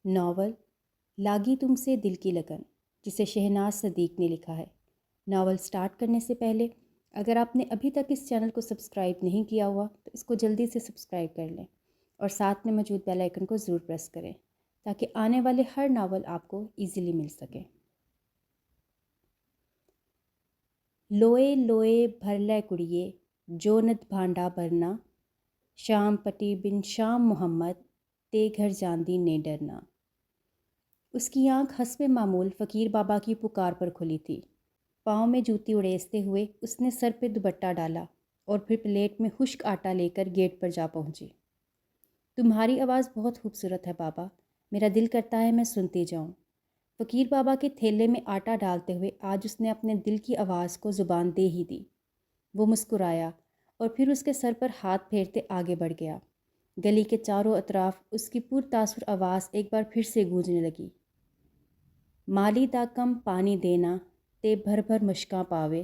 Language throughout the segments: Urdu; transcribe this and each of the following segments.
ناول لاگی تم سے دل کی لگن، جسے شہناز صدیق نے لکھا ہے۔ ناول سٹارٹ کرنے سے پہلے اگر آپ نے ابھی تک اس چینل کو سبسکرائب نہیں کیا ہوا تو اس کو جلدی سے سبسکرائب کر لیں اور ساتھ میں موجود بیل آئیکن کو ضرور پریس کریں تاکہ آنے والے ہر ناول آپ کو ایزیلی مل سکے۔ لوئے لوئے بھر لے کڑیے جونت بھانڈا بھرنا، شام پٹی بن شام محمد تے گھر جاندی نے ڈرنا۔ اس کی آنکھ حسب معمول فقیر بابا کی پکار پر کھلی تھی۔ پاؤں میں جوتی اڑیستے ہوئے اس نے سر پہ دوپٹہ ڈالا اور پھر پلیٹ میں خشک آٹا لے کر گیٹ پر جا پہنچی۔ تمہاری آواز بہت خوبصورت ہے بابا، میرا دل کرتا ہے میں سنتی جاؤں۔ فقیر بابا کے تھیلے میں آٹا ڈالتے ہوئے آج اس نے اپنے دل کی آواز کو زبان دے ہی دی۔ وہ مسکرایا اور پھر اس کے سر پر ہاتھ پھیرتے آگے بڑھ گیا۔ گلی کے چاروں اطراف اس کی پر تاثر آواز ایک بار پھر سے گونجنے لگی۔ مالی دا کم پانی دینا تے بھر بھر مشکاں پاوے،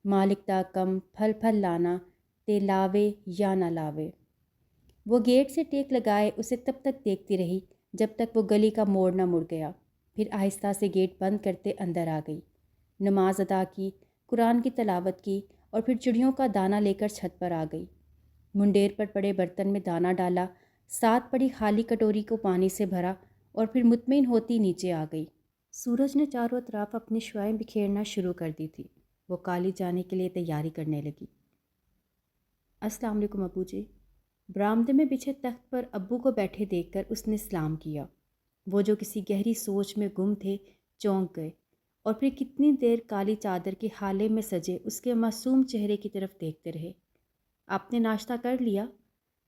مالک دا کم پھل پھل لانا تے لاوے یا نہ لاوے۔ وہ گیٹ سے ٹیک لگائے اسے تب تک دیکھتی رہی جب تک وہ گلی کا موڑ نہ مڑ گیا، پھر آہستہ سے گیٹ بند کرتے اندر آ گئی۔ نماز ادا کی، قرآن کی تلاوت کی اور پھر چڑیوں کا دانہ لے کر چھت پر آ گئی۔ منڈیر پر پڑے برتن میں دانہ ڈالا، ساتھ پڑی خالی کٹوری کو پانی سے بھرا اور پھر مطمئن ہوتی نیچے آ گئی۔ سورج نے چاروں اطراف اپنی شعاعیں بکھیرنا شروع کر دی تھی۔ وہ کالی جانے کے لیے تیاری کرنے لگی۔ السلام علیکم ابو جی۔ برآمدے میں بچھے تخت پر ابو کو بیٹھے دیکھ کر اس نے سلام کیا۔ وہ جو کسی گہری سوچ میں گم تھے چونک گئے اور پھر کتنی دیر کالی چادر کے حالے میں سجے اس کے معصوم چہرے کی طرف دیکھتے رہے۔ آپ نے ناشتہ کر لیا؟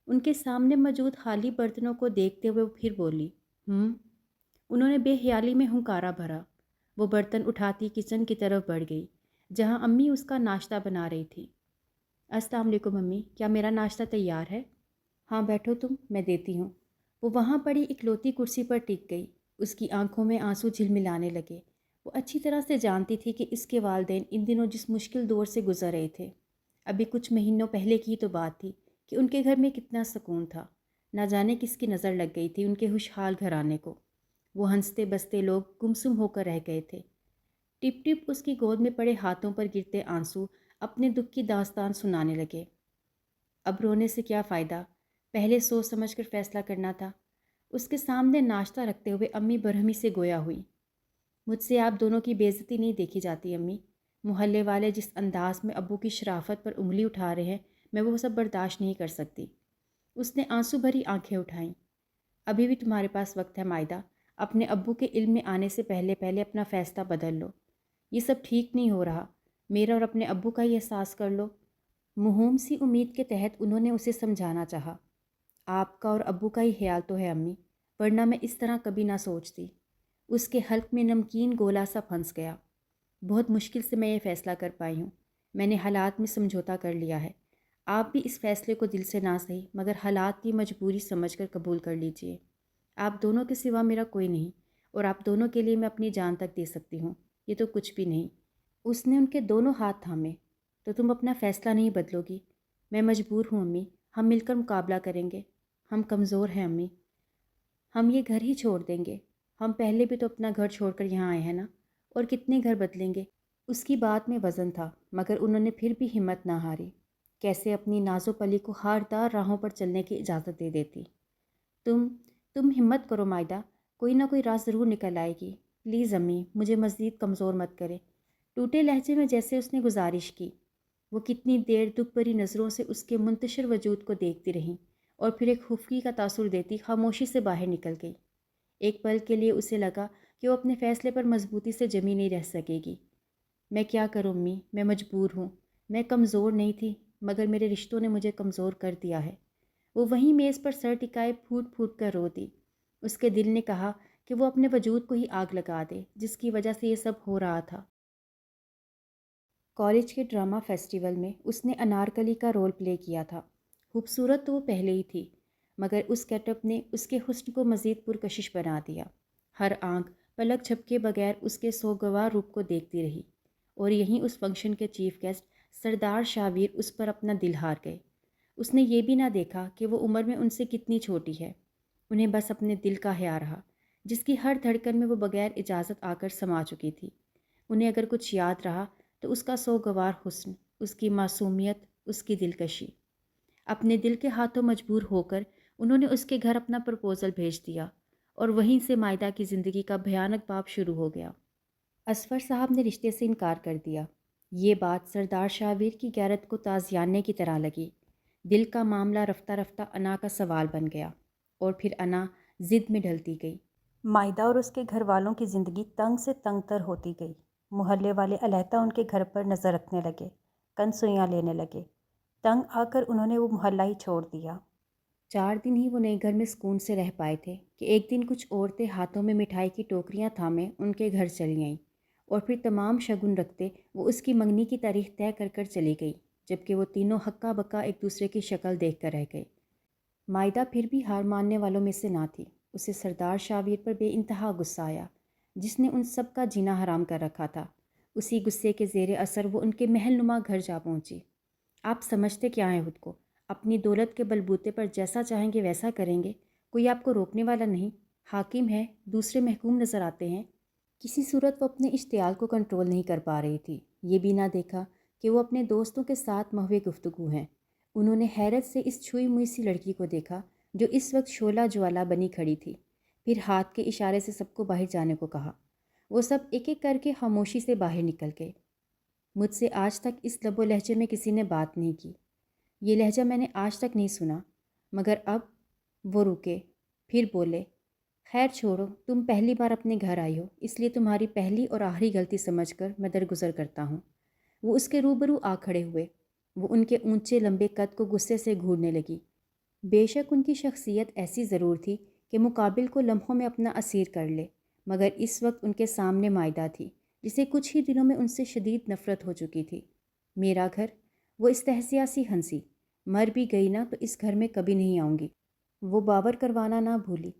ان کے سامنے موجود خالی برتنوں کو دیکھتے ہوئے وہ پھر بولی۔ انہوں نے بے خیالی میں ہنکارا بھرا۔ وہ برتن اٹھاتی کچن کی طرف بڑھ گئی جہاں امی اس کا ناشتہ بنا رہی تھی۔ السلام علیکم امی، کیا میرا ناشتہ تیار ہے؟ ہاں بیٹھو تم، میں دیتی ہوں۔ وہ وہاں پڑی اکلوتی کرسی پر ٹک گئی۔ اس کی آنکھوں میں آنسو جھلملانے لگے۔ وہ اچھی طرح سے جانتی تھی کہ اس کے والدین ان دنوں جس مشکل دور سے گزر رہے تھے۔ ابھی کچھ مہینوں پہلے کی تو بات تھی کہ ان کے گھر میں کتنا سکون تھا۔ نہ جانے کس کی نظر لگ گئی تھی ان کے خوشحال گھرانے کو۔ وہ ہنستے بستے لوگ گمسم ہو کر رہ گئے تھے۔ ٹپ ٹپ اس کی گود میں پڑے ہاتھوں پر گرتے آنسو اپنے دکھ کی داستان سنانے لگے۔ اب رونے سے کیا فائدہ، پہلے سوچ سمجھ کر فیصلہ کرنا تھا۔ اس کے سامنے ناشتہ رکھتے ہوئے امی برہمی سے گویا ہوئی۔ مجھ سے آپ دونوں کی بے عزتی نہیں دیکھی جاتی امی۔ محلے والے جس انداز میں ابو کی شرافت پر انگلی اٹھا رہے ہیں میں وہ سب برداشت نہیں کر سکتی۔ اس نے آنسو بھری آنکھیں اٹھائیں۔ ابھی بھی تمہارے پاس وقت ہے مائدہ، اپنے ابو کے علم میں آنے سے پہلے اپنا فیصلہ بدل لو۔ یہ سب ٹھیک نہیں ہو رہا، میرا اور اپنے ابو کا ہی احساس کر لو۔ مہوم سی امید کے تحت انہوں نے اسے سمجھانا چاہا۔ آپ کا اور ابو کا ہی خیال تو ہے امی، ورنہ میں اس طرح کبھی نہ سوچتی۔ اس کے حلق میں نمکین گولا سا پھنس گیا۔ بہت مشکل سے میں یہ فیصلہ کر پائی ہوں۔ میں نے حالات میں سمجھوتا کر لیا ہے۔ آپ بھی اس فیصلے کو دل سے نہ صحیح مگر حالات کی مجبوری سمجھ کر قبول کر لیجئے۔ آپ دونوں کے سوا میرا کوئی نہیں اور آپ دونوں کے لیے میں اپنی جان تک دے سکتی ہوں، یہ تو کچھ بھی نہیں۔ اس نے ان کے دونوں ہاتھ تھامے۔ تو تم اپنا فیصلہ نہیں بدلو گی؟ میں مجبور ہوں امی، ہم مل کر مقابلہ کریں گے۔ ہم کمزور ہیں امی، ہم یہ گھر ہی چھوڑ دیں گے۔ ہم پہلے بھی تو اپنا گھر چھوڑ کر یہاں آئے ہیں نا، اور کتنے گھر بدلیں گے۔ اس کی بات میں وزن تھا مگر انہوں نے پھر بھی ہمت نہ ہاری۔ کیسے اپنی نازو پلی کو خاردار راہوں پر چلنے کی اجازت دے دیتی۔ تم ہمت کرو مائدہ، کوئی نہ کوئی راہ ضرور نکل آئے گی۔ پلیز امی، مجھے مزید کمزور مت کرے۔ ٹوٹے لہجے میں جیسے اس نے گزارش کی۔ وہ کتنی دیر دکھ بھری نظروں سے اس کے منتشر وجود کو دیکھتی رہیں اور پھر ایک خفگی کا تاثر دیتی خاموشی سے باہر نکل گئی۔ ایک پل کے لیے اسے لگا کہ وہ اپنے فیصلے پر مضبوطی سے جمی نہیں رہ سکے گی۔ میں کیا کروں امی، میں مجبور ہوں۔ میں کمزور نہیں تھی مگر میرے رشتوں نے مجھے کمزور کر دیا ہے۔ وہ وہیں میز پر سر ٹکائے پھوٹ پھوٹ کر رو دی۔ اس کے دل نے کہا کہ وہ اپنے وجود کو ہی آگ لگا دے جس کی وجہ سے یہ سب ہو رہا تھا۔ کالج کے ڈرامہ فیسٹیول میں اس نے انارکلی کا رول پلے کیا تھا۔ خوبصورت تو وہ پہلے ہی تھی مگر اس گیٹ اپ نے اس کے حسن کو مزید پرکشش بنا دیا۔ ہر آنکھ پلک جھپکے بغیر اس کے سوگوار روپ کو دیکھتی رہی اور یہیں اس فنکشن کے چیف گیسٹ سردار شاویر اس پر اپنا دل ہار گئے۔ اس نے یہ بھی نہ دیکھا کہ وہ عمر میں ان سے کتنی چھوٹی ہے۔ انہیں بس اپنے دل کا خیال رہا جس کی ہر دھڑکن میں وہ بغیر اجازت آ کر سما چکی تھی۔ انہیں اگر کچھ یاد رہا تو اس کا سوگوار حسن، اس کی معصومیت، اس کی دلکشی۔ اپنے دل کے ہاتھوں مجبور ہو کر انہوں نے اس کے گھر اپنا پرپوزل بھیج دیا، اور وہیں سے مائدہ کی زندگی کا بھیانک باب شروع ہو گیا۔ اسفر صاحب نے رشتے سے انکار کر دیا۔ یہ بات سردار شاہویر کی غیرت کو تازیانے کی طرح لگی۔ دل کا معاملہ رفتہ رفتہ انا کا سوال بن گیا، اور پھر انا ضد میں ڈھلتی گئی۔ مائدہ اور اس کے گھر والوں کی زندگی تنگ سے تنگ تر ہوتی گئی۔ محلے والے علیحدہ ان کے گھر پر نظر رکھنے لگے، کنسوئیاں لینے لگے۔ تنگ آ کر انہوں نے وہ محلہ ہی چھوڑ دیا۔ 4 دن ہی وہ نئے گھر میں سکون سے رہ پائے تھے کہ ایک دن کچھ عورتیں ہاتھوں میں مٹھائی کی ٹوکریاں تھامے ان کے گھر چلی آئیں، اور پھر تمام شگن رکھتے وہ اس کی منگنی کی تاریخ طے کر کر چلی گئی، جبکہ وہ تینوں ہکا بکا ایک دوسرے کی شکل دیکھ کر رہ گئے۔ مائدہ پھر بھی ہار ماننے والوں میں سے نہ تھی۔ اسے سردار شاہویر پر بے انتہا غصہ آیا، جس نے ان سب کا جینا حرام کر رکھا تھا۔ اسی غصے کے زیر اثر وہ ان کے محل نما گھر جا پہنچی۔ آپ سمجھتے کیا ہیں خود کو؟ اپنی دولت کے بلبوتے پر جیسا چاہیں گے ویسا کریں گے، کوئی آپ کو روکنے والا نہیں۔ حاکم ہے، دوسرے محکوم نظر آتے ہیں۔ کسی صورت وہ اپنے اشتعال کو کنٹرول نہیں کر پا رہی تھی۔ یہ بھی نہ دیکھا کہ وہ اپنے دوستوں کے ساتھ محو گفتگو ہیں۔ انہوں نے حیرت سے اس چھوئی موئی سی لڑکی کو دیکھا جو اس وقت شعلہ جوالا بنی کھڑی تھی، پھر ہاتھ کے اشارے سے سب کو باہر جانے کو کہا۔ وہ سب ایک ایک کر کے خاموشی سے باہر نکل گئے۔ مجھ سے آج تک اس لب و لہجے میں کسی نے بات نہیں کی۔ یہ لہجہ میں نے آج تک نہیں سنا، مگر اب وہ رکے، پھر بولے، خیر چھوڑو، تم پہلی بار اپنے گھر آئی ہو، اس لیے تمہاری پہلی اور آخری غلطی سمجھ کر میں درگزر کرتا ہوں۔ وہ اس کے روبرو آ کھڑے ہوئے۔ وہ ان کے اونچے لمبے قد کو غصے سے گھورنے لگی۔ بے شک ان کی شخصیت ایسی ضرور تھی کہ مقابل کو لمحوں میں اپنا اسیر کر لے، مگر اس وقت ان کے سامنے مائدہ تھی، جسے کچھ ہی دنوں میں ان سے شدید نفرت ہو چکی تھی۔ میرا گھر، وہ استہزا سی ہنسی، مر بھی گئی نا تو اس گھر میں کبھی نہیں آؤں گی۔ وہ باور کروانا نہ بھولی،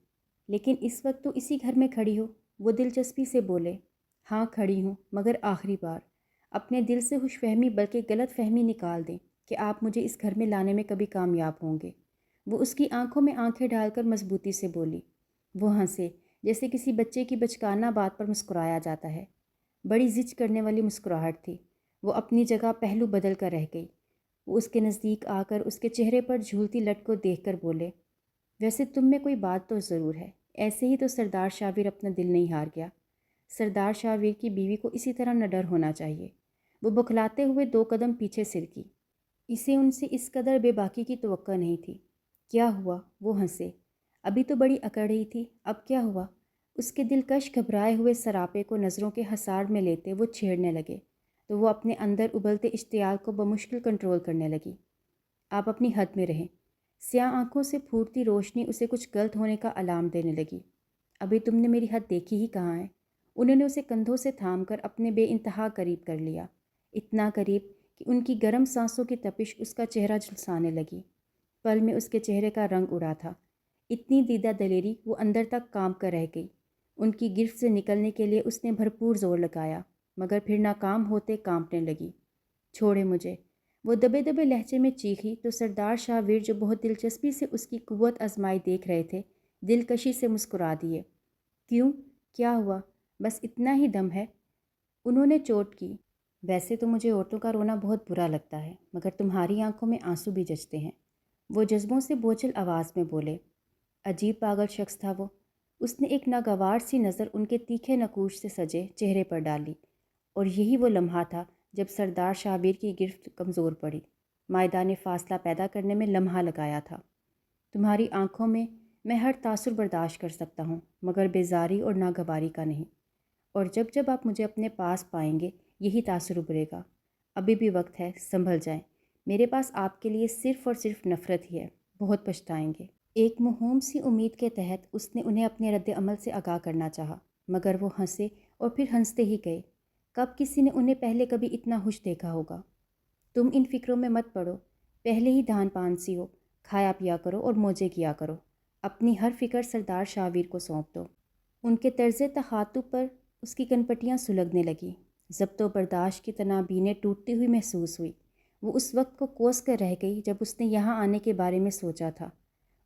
لیکن اس وقت تو اسی گھر میں کھڑی ہو۔ وہ دلچسپی سے بولے، ہاں کھڑی ہوں، مگر آخری بار۔ اپنے دل سے خوش فہمی بلکہ غلط فہمی نکال دیں کہ آپ مجھے اس گھر میں لانے میں کبھی کامیاب ہوں گے۔ وہ اس کی آنکھوں میں آنکھیں ڈال کر مضبوطی سے بولی۔ وہ ہنسے، جیسے کسی بچے کی بچکانہ بات پر مسکرایا جاتا ہے۔ بڑی زج کرنے والی مسکراہٹ تھی۔ وہ اپنی جگہ پہلو بدل کر رہ گئی۔ وہ اس کے نزدیک آ کر اس کے چہرے پر جھولتی لٹ کو دیکھ کر بولے، ویسے تم میں کوئی بات تو ضرور ہے، ایسے ہی تو سردار شاہویر اپنا دل نہیں ہار گیا۔ سردار شاہویر کی بیوی کو اسی طرح نہ ڈر ہونا چاہیے۔ وہ بکھلاتے ہوئے 2 قدم پیچھے سرکی۔ اسے ان سے اس قدر بے باکی کی توقع نہیں تھی۔ کیا ہوا؟ وہ ہنسے۔ ابھی تو بڑی اکڑ رہی تھی، اب کیا ہوا؟ اس کے دلکش گھبرائے ہوئے سراپے کو نظروں کے حصار میں لیتے وہ چھیڑنے لگے، تو وہ اپنے اندر ابلتے اشتعال کو بمشکل کنٹرول کرنے لگی۔ آپ اپنی حد میں رہیں۔ سیاہ آنکھوں سے پھوٹتی روشنی اسے کچھ غلط ہونے کا الارم دینے لگی۔ ابھی تم نے میری حد دیکھی ہی کہاں ہے؟ انہوں نے اسے کندھوں سے تھام کر اپنے بے انتہا قریب کر لیا، اتنا قریب کہ ان کی گرم سانسوں کی تپش اس کا چہرہ جھلسانے لگی۔ پل میں اس کے چہرے کا رنگ اڑا تھا۔ اتنی دیدہ دلیری وہ اندر تک کانپ کر رہ گئی۔ ان کی گرفت سے نکلنے کے لیے اس نے بھرپور زور لگایا، مگر پھر ناکام ہوتے کانپنے لگی۔ چھوڑے مجھے، وہ دبے دبے لہجے میں چیخی، تو سردار شاہویر جو بہت دلچسپی سے اس کی قوت آزمائی دیکھ رہے تھے، دلکشی سے مسکرا دیے۔ کیوں؟ کیا ہوا؟ بس اتنا ہی دم ہے؟ انہوں نے چوٹ کی۔ ویسے تو مجھے عورتوں کا رونا بہت برا لگتا ہے، مگر تمہاری آنکھوں میں آنسو بھی جچتے ہیں۔ وہ جذبوں سے بوجھل آواز میں بولے۔ عجیب پاگل شخص تھا وہ۔ اس نے ایک ناگوار سی نظر ان کے تیکھے نقوش سے سجے چہرے پر ڈالی، اور یہی وہ لمحہ تھا جب سردار شاہویر کی گرفت کمزور پڑی۔ مائدہ نے فاصلہ پیدا کرنے میں لمحہ لگایا تھا۔ تمہاری آنکھوں میں ہر تاثر برداشت کر سکتا ہوں، مگر بیزاری اور ناگواری کا نہیں، اور جب جب آپ مجھے اپنے پاس پائیں گے یہی تاثر ابھرے گا۔ ابھی بھی وقت ہے، سنبھل جائیں۔ میرے پاس آپ کے لیے صرف اور صرف نفرت ہی ہے، بہت پچھتائیں گے۔ ایک موہوم سی امید کے تحت اس نے انہیں اپنے رد عمل سے آگاہ کرنا چاہا، مگر وہ ہنسے اور پھر ہنستے ہی گئے۔ کب کسی نے انہیں پہلے کبھی اتنا خوش دیکھا ہوگا؟ تم ان فکروں میں مت پڑو، پہلے ہی دھان پان سی ہو، کھایا پیا کرو اور موجے کیا کرو۔ اپنی ہر فکر سردار شاہویر کو سونپ دو۔ ان کے طرز تخاطب پر اس کی کنپٹیاں سلگنے لگیں۔ ضبط و برداشت کی تنابینیں ٹوٹتی ہوئی محسوس ہوئی۔ وہ اس وقت کو کوس کر رہ گئی جب اس نے یہاں آنے کے بارے میں سوچا تھا۔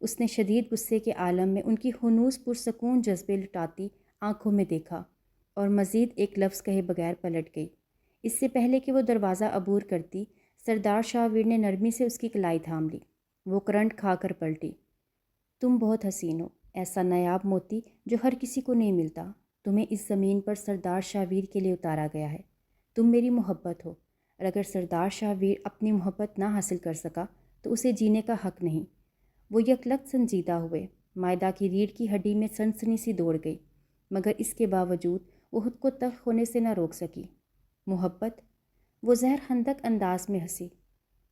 اس نے شدید غصے کے عالم میں ان کی ہنوز پرسکون جذبے لٹاتی آنکھوں میں دیکھا اور مزید ایک لفظ کہے بغیر پلٹ گئی۔ اس سے پہلے کہ وہ دروازہ عبور کرتی، سردار شاہویر نے نرمی سے اس کی کلائی تھام لی۔ وہ کرنٹ کھا کر پلٹی۔ تم بہت حسین ہو، ایسا نایاب موتی جو ہر کسی کو نہیں ملتا۔ تمہیں اس زمین پر سردار شاہویر کے لیے اتارا گیا ہے۔ تم میری محبت ہو، اور اگر سردار شاہویر اپنی محبت نہ حاصل کر سکا تو اسے جینے کا حق نہیں۔ وہ یکلخت سنجیدہ ہوئے۔ مائدہ کی ریڑھ کی ہڈی میں سنسنی سی دوڑ گئی، مگر اس کے باوجود وہ خود کو تلخ ہونے سے نہ روک سکی۔ محبت؟ وہ زہر خندق انداز میں ہنسی۔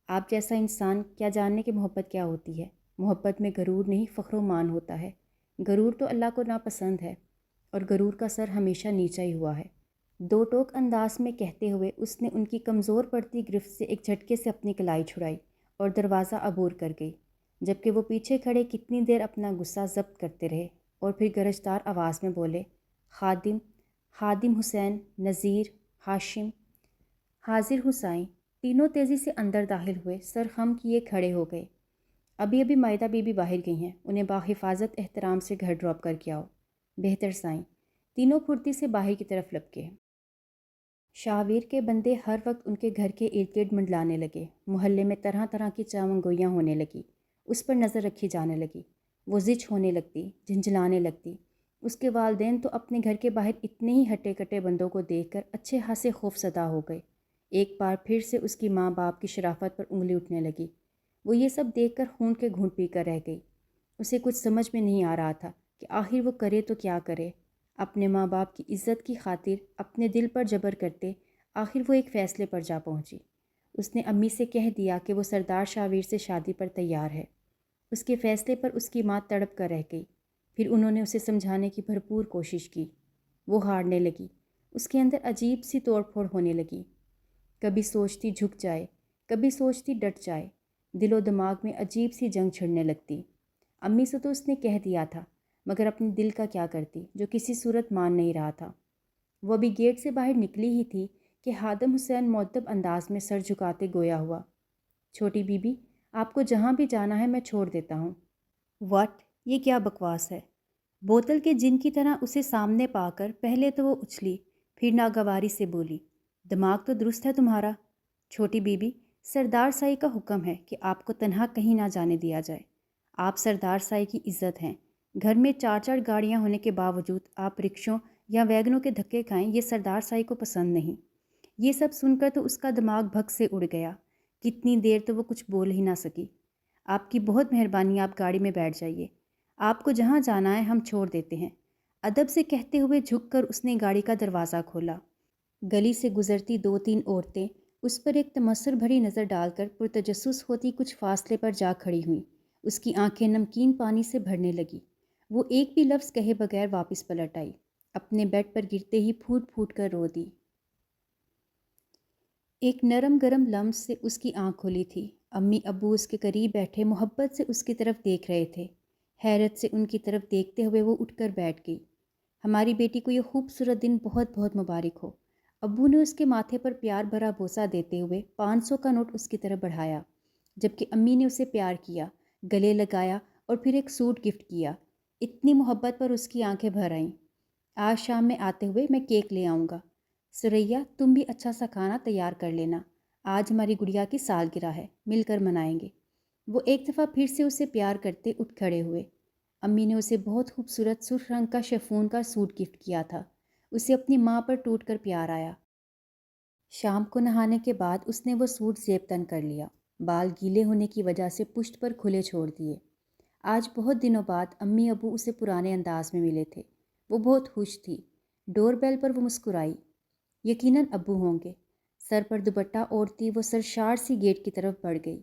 آپ جیسا انسان کیا جاننے کہ محبت کیا ہوتی ہے؟ محبت میں غرور نہیں، فخر و مان ہوتا ہے۔ غرور تو اللہ کو ناپسند ہے، اور غرور کا سر ہمیشہ نیچا ہی ہوا ہے۔ دو ٹوک انداز میں کہتے ہوئے اس نے ان کی کمزور پڑتی گرفت سے ایک جھٹکے سے اپنی کلائی چھڑائی اور دروازہ عبور کر گئی، جبکہ وہ پیچھے کھڑے کتنی دیر اپنا غصہ ضبط کرتے رہے اور پھر گرجدار آواز میں بولے، خادم، خادم حسین، نذیر، ہاشم، حاضر حسین۔ تینوں تیزی سے اندر داخل ہوئے، سر خم کیے کھڑے ہو گئے۔ ابھی ابھی مائدہ بی بی باہر گئی ہیں، انہیں باحفاظت احترام سے گھر ڈراپ کر کے آؤ۔ بہتر سائیں۔ تینوں پھرتی سے باہر کی طرف لپکے۔ شاہویر کے بندے ہر وقت ان کے گھر کے ارد گرد منڈلانے لگے۔ محلے میں طرح طرح کی چاون گوئیاں ہونے لگی، اس پر نظر رکھی جانے لگی۔ وہ زچ ہونے لگتی، جھنجھلانے لگتی۔ اس کے والدین تو اپنے گھر کے باہر اتنے ہی ہٹے کٹے بندوں کو دیکھ کر اچھے خاصے خوف زدہ ہو گئے۔ ایک بار پھر سے اس کی ماں باپ کی شرافت پر انگلی اٹھنے لگی۔ وہ یہ سب دیکھ کر خون کے گھونٹ پی کر رہ گئی۔ اسے کچھ سمجھ میں نہیں آ رہا تھا کہ آخر وہ کرے تو کیا کرے۔ اپنے ماں باپ کی عزت کی خاطر اپنے دل پر جبر کرتے آخر وہ ایک فیصلے پر جا پہنچی۔ اس نے امی سے کہہ دیا کہ وہ سردار شاہویر سے شادی پر تیار ہے۔ اس کے فیصلے پر اس کی ماں تڑپ کر رہ گئی۔ پھر انہوں نے اسے سمجھانے کی بھرپور کوشش کی۔ وہ ہارنے لگی۔ اس کے اندر عجیب سی توڑ پھوڑ ہونے لگی۔ کبھی سوچتی جھک جائے، کبھی سوچتی ڈٹ جائے۔ دل و دماغ میں عجیب سی جنگ چھڑنے لگتی۔ امی سے تو اس نے کہہ دیا تھا، مگر اپنے دل کا کیا کرتی جو کسی صورت مان نہیں رہا تھا۔ وہ ابھی گیٹ سے باہر نکلی ہی تھی کہ خادم حسین مؤدب انداز میں سر جھکاتے گویا ہوا، چھوٹی بی بی، آپ کو جہاں بھی جانا ہے میں چھوڑ دیتا ہوں۔ واٹ؟ یہ کیا بکواس ہے؟ بوتل کے جن کی طرح اسے سامنے پا کر پہلے تو وہ اچھلی، پھر ناگواری سے بولی، دماغ تو درست ہے تمہارا؟ چھوٹی بی بی، سردار سائی کا حکم ہے کہ آپ کو تنہا کہیں نہ جانے دیا جائے۔ آپ سردار سائی کی عزت ہیں۔ گھر میں 4 گاڑیاں ہونے کے باوجود آپ رکشوں یا ویگنوں کے دھکے کھائیں، یہ سردار سائی کو پسند نہیں۔ یہ سب سن کر تو اس کا دماغ بھگ سے اڑ گیا۔ کتنی دیر تو وہ کچھ بول ہی نہ سکی۔ آپ کی بہت مہربانی، آپ گاڑی میں بیٹھ جائیے۔ آپ کو جہاں جانا ہے ہم چھوڑ دیتے ہیں، ادب سے کہتے ہوئے جھک کر اس نے گاڑی کا دروازہ کھولا۔ گلی سے گزرتی 2-3 عورتیں اس پر ایک تمسخر بھری نظر ڈال کر پرتجسس ہوتی کچھ فاصلے پر جا کھڑی ہوئیں۔ اس کی آنکھیں نمکین پانی سے بھرنے لگی۔ وہ ایک بھی لفظ کہے بغیر واپس پلٹ آئی۔ اپنے بیڈ پر گرتے ہی پھوٹ پھوٹ کر رو دی۔ ایک نرم گرم لمس سے اس کی آنکھ کھلی تھی۔ امی ابو اس کے قریب بیٹھے محبت سے اس کی طرف دیکھ رہے تھے۔ حیرت سے ان کی طرف دیکھتے ہوئے وہ اٹھ کر بیٹھ گئی۔ ہماری بیٹی کو یہ خوبصورت دن بہت بہت مبارک ہو۔ ابو نے اس کے ماتھے پر پیار بھرا بوسہ دیتے ہوئے 500 کا نوٹ اس کی طرف بڑھایا، جبکہ امی نے اسے پیار کیا، گلے لگایا اور پھر ایک سوٹ گفٹ کیا۔ اتنی محبت پر اس کی آنکھیں بھر آئیں۔ آج شام میں آتے ہوئے میں کیک لے آؤں گا۔ سریا، تم بھی اچھا سا کھانا تیار کر لینا۔ آج ہماری گڑیا کی سالگرہ ہے، مل کر منائیں گے۔ وہ ایک دفعہ پھر سے اسے پیار کرتے اٹھ کھڑے ہوئے۔ امی نے اسے بہت خوبصورت سرخ رنگ کا شیفون کا سوٹ گفٹ کیا تھا۔ اسے اپنی ماں پر ٹوٹ کر پیار آیا۔ شام کو نہانے کے بعد اس نے وہ سوٹ زیب تن کر لیا، بال گیلے ہونے کی وجہ سے پشت پر کھلے چھوڑ دیے۔ آج بہت دنوں بعد امی ابو اسے پرانے انداز میں ملے تھے۔ وہ بہت خوش تھی۔ ڈور بیل پر وہ مسکرائی۔ یقیناً ابو ہوں گے۔ سر پر دوپٹہ اوڑھتی وہ سرشار سی گیٹ کی طرف بڑھ گئی۔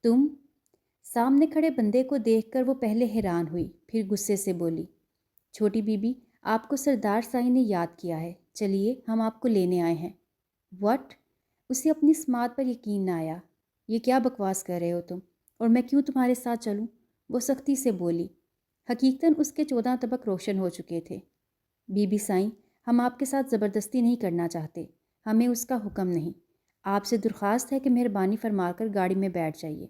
تم؟ سامنے کھڑے بندے کو دیکھ کر وہ پہلے حیران ہوئی، پھر غصے سے بولی، چھوٹی بی بی، آپ کو سردار سائی نے یاد کیا ہے، چلیے ہم آپ کو لینے آئے ہیں۔ واٹ؟ اسے اپنی سماعت پر یقین نہ آیا۔ یہ کیا بکواس کر رہے ہو تم، اور میں کیوں تمہارے ساتھ چلوں؟ وہ سختی سے بولی۔ حقیقتاً اس کے 14 طبق روشن ہو چکے تھے۔ بی بی سائیں، ہم آپ کے ساتھ زبردستی نہیں کرنا چاہتے، ہمیں اس کا حکم نہیں۔ آپ سے درخواست ہے کہ مہربانی فرما کر گاڑی میں بیٹھ جائیے۔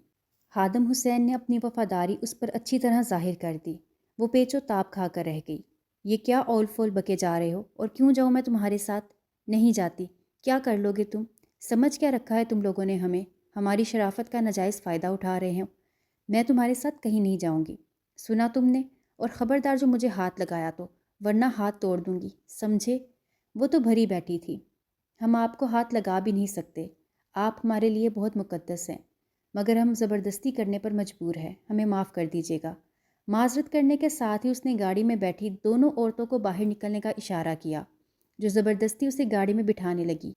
خادم حسین نے اپنی وفاداری اس پر اچھی طرح ظاہر کر دی۔ وہ پیچ و تاب کھا کر رہ گئی۔ یہ کیا اول فول بکے جا رہے ہو، اور کیوں جاؤں میں تمہارے ساتھ؟ نہیں جاتی۔ کیا کر لو گے تم؟ سمجھ کیا رکھا ہے تم لوگوں نے ہمیں؟ ہماری شرافت کا ناجائز فائدہ اٹھا رہے ہو۔ میں تمہارے ساتھ کہیں نہیں جاؤں گی۔ سنا تم نے؟ اور خبردار جو مجھے ہاتھ لگایا تو، ورنہ ہاتھ توڑ دوں گی، سمجھے؟ وہ تو بھری بیٹھی تھی۔ ہم آپ کو ہاتھ لگا بھی نہیں سکتے، آپ ہمارے لیے بہت مقدس ہیں، مگر ہم زبردستی کرنے پر مجبور ہیں، ہمیں معاف کر دیجیے گا۔ معذرت کرنے کے ساتھ ہی اس نے گاڑی میں بیٹھی دونوں عورتوں کو باہر نکلنے کا اشارہ کیا، جو زبردستی اسے گاڑی میں بٹھانے لگی۔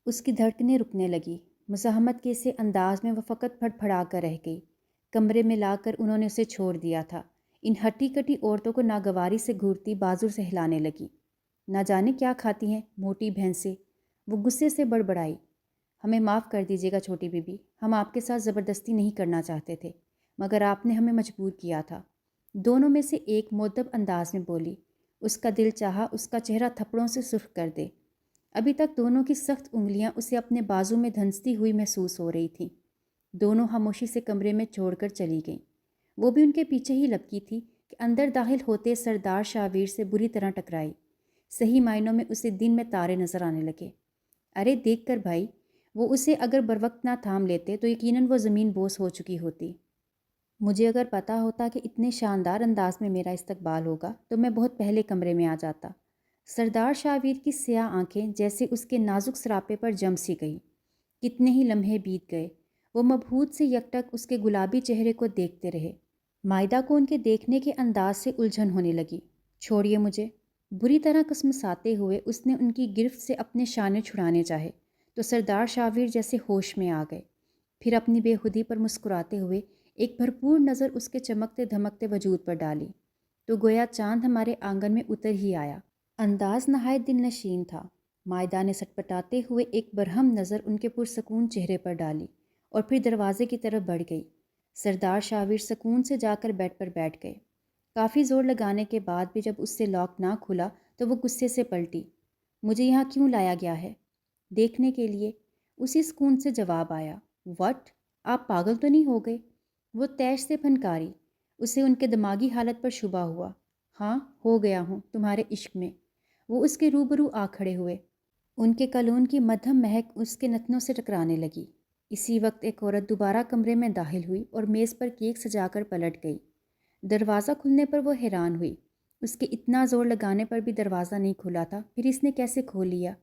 اس کی دھڑکنیں رکنے لگی۔ مزاحمت کے سے انداز میں وہ فقط پھڑ پھڑا کر رہ گئی۔ کمرے میں لا کر انہوں نے اسے چھوڑ دیا تھا۔ ان ہٹی کٹی عورتوں کو ناگواری سے گھورتی بازو سے ہلانے لگی۔ نہ جانے کیا کھاتی ہیں موٹی بھینسیں، وہ غصے سے بڑبڑائی۔ ہمیں معاف کر دیجیے گا چھوٹی بی بی، ہم آپ کے ساتھ زبردستی نہیں کرنا چاہتے تھے، مگر آپ نے ہمیں مجبور کیا تھا۔ دونوں میں سے ایک مؤدب انداز میں بولی۔ اس کا دل چاہا اس کا چہرہ تھپڑوں سے سرخ کر دے۔ ابھی تک دونوں کی سخت انگلیاں اسے اپنے بازو میں دھنستی ہوئی محسوس ہو رہی تھیں۔ دونوں خاموشی سے کمرے میں چھوڑ کر چلی گئیں۔ وہ بھی ان کے پیچھے ہی لپکی تھی کہ اندر داخل ہوتے سردار شاویر سے بری طرح ٹکرائی۔ صحیح معنوں میں اسے دن میں تارے نظر آنے لگے۔ ارے دیکھ کر بھائی، وہ اسے اگر بروقت نہ تھام لیتے تو یقیناً وہ زمین بوس ہو چکی ہوتی۔ مجھے اگر پتہ ہوتا کہ اتنے شاندار انداز میں میرا استقبال ہوگا تو میں بہت پہلے کمرے میں آ جاتا۔ سردار شاویر کی سیاہ آنکھیں جیسے اس کے نازک سراپے پر جم سی گئی۔ کتنے ہی لمحے بیت گئے، وہ مبہوت سے یکٹک اس کے گلابی چہرے کو دیکھتے رہے۔ مائدہ کو ان کے دیکھنے کے انداز سے الجھن ہونے لگی۔ چھوڑیے مجھے، بری طرح کسمساتے ہوئے اس نے ان کی گرفت سے اپنے شانے چھڑانے چاہے تو سردار شاویر جیسے ہوش میں آ گئے۔ پھر اپنی بے خودی پر مسکراتے ہوئے ایک بھرپور نظر اس کے چمکتے دھمکتے وجود پر ڈالی تو گویا چاند ہمارے آنگن میں اتر ہی آیا۔ انداز نہایت دل نشین تھا۔ مائدہ نے سٹپٹاتے ہوئے ایک برہم نظر ان کے پرسکون چہرے پر ڈالی اور پھر دروازے کی طرف بڑھ گئی۔ سردار شاویر سکون سے جا کر بیڈ پر بیٹھ گئے۔ کافی زور لگانے کے بعد بھی جب اس سے لاک نہ کھلا تو وہ غصے سے پلٹی۔ مجھے یہاں کیوں لایا گیا ہے؟ دیکھنے کے لیے، اسی سکون سے جواب آیا۔ وٹ؟ آپ پاگل تو نہیں ہو گئے؟ وہ تیش سے پھنکاری۔ اسے ان کے دماغی حالت پر شبہ ہوا۔ ہاں، ہو گیا ہوں تمہارے عشق میں۔ وہ اس کے روبرو آ کھڑے ہوئے۔ ان کے کلون کی مدھم مہک اس کے نتنوں سے ٹکرانے لگی۔ اسی وقت ایک عورت دوبارہ کمرے میں داخل ہوئی اور میز پر کیک سجا کر پلٹ گئی۔ دروازہ کھلنے پر وہ حیران ہوئی۔ اس کے اتنا زور لگانے پر بھی دروازہ نہیں کھلا تھا، پھر اس نے کیسے کھول لیا؟